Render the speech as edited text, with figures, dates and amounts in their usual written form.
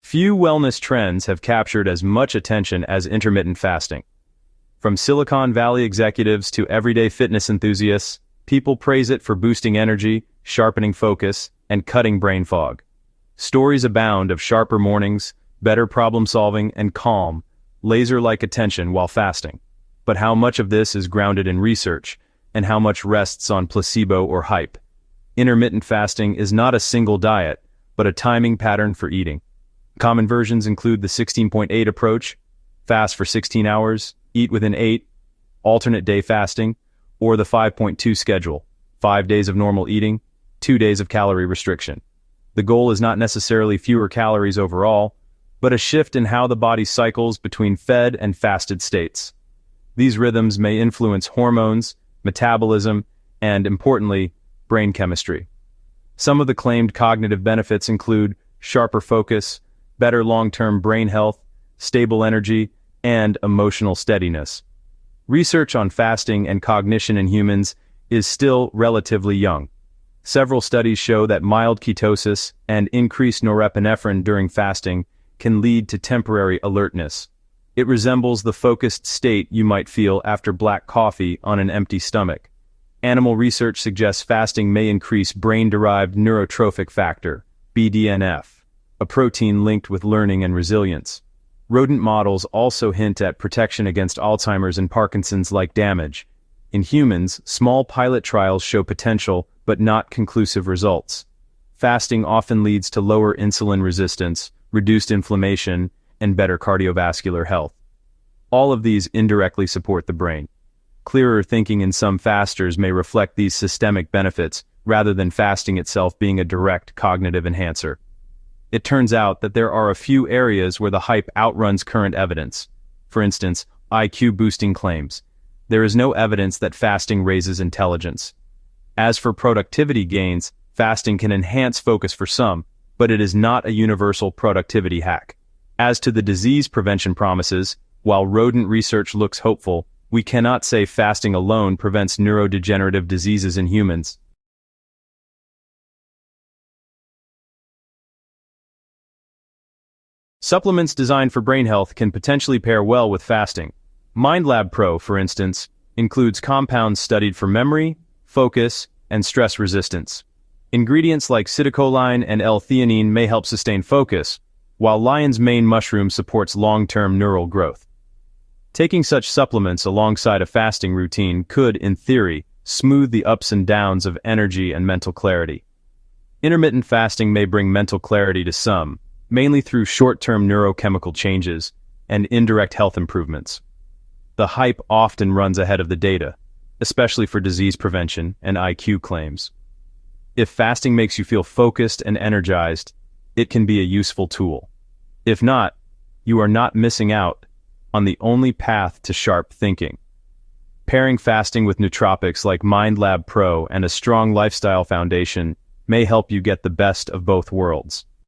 Few wellness trends have captured as much attention as intermittent fasting. From Silicon Valley executives to everyday fitness enthusiasts, people praise it for boosting energy, sharpening focus, and cutting brain fog. Stories abound of sharper mornings, better problem-solving, and calm, laser-like attention while fasting. But how much of this is grounded in research, and how much rests on placebo or hype? Intermittent fasting is not a single diet, but a timing pattern for eating. Common versions include the 16.8 approach, fast for 16 hours, eat within 8, alternate day fasting, or the 5.2 schedule, 5 days of normal eating, 2 days of calorie restriction. The goal is not necessarily fewer calories overall, but a shift in how the body cycles between fed and fasted states. These rhythms may influence hormones, metabolism, and, importantly, brain chemistry. Some of the claimed cognitive benefits include sharper focus, better long-term brain health, stable energy, and emotional steadiness. Research on fasting and cognition in humans is still relatively young. Several studies show that mild ketosis and increased norepinephrine during fasting can lead to temporary alertness. It resembles the focused state you might feel after black coffee on an empty stomach. Animal research suggests fasting may increase brain-derived neurotrophic factor, BDNF, a protein linked with learning and resilience. Rodent models also hint at protection against Alzheimer's and Parkinson's-like damage. In humans, small pilot trials show potential but not conclusive results. Fasting often leads to lower insulin resistance, reduced inflammation, and better cardiovascular health. All of these indirectly support the brain. Clearer thinking in some fasters may reflect these systemic benefits rather than fasting itself being a direct cognitive enhancer. It turns out that there are a few areas where the hype outruns current evidence. For instance, IQ-boosting claims. There is no evidence that fasting raises intelligence. As for productivity gains, fasting can enhance focus for some, but it is not a universal productivity hack. As to the disease prevention promises, while rodent research looks hopeful, we cannot say fasting alone prevents neurodegenerative diseases in humans. Supplements designed for brain health can potentially pair well with fasting. MindLab Pro, for instance, includes compounds studied for memory, focus, and stress resistance. Ingredients like citicoline and L-theanine may help sustain focus, while lion's mane mushroom supports long-term neural growth. Taking such supplements alongside a fasting routine could, in theory, smooth the ups and downs of energy and mental clarity. Intermittent fasting may bring mental clarity to some, mainly through short-term neurochemical changes and indirect health improvements. The hype often runs ahead of the data, especially for disease prevention and IQ claims. If fasting makes you feel focused and energized, it can be a useful tool. If not, you are not missing out on the only path to sharp thinking. Pairing fasting with nootropics like MindLab Pro and a strong lifestyle foundation may help you get the best of both worlds.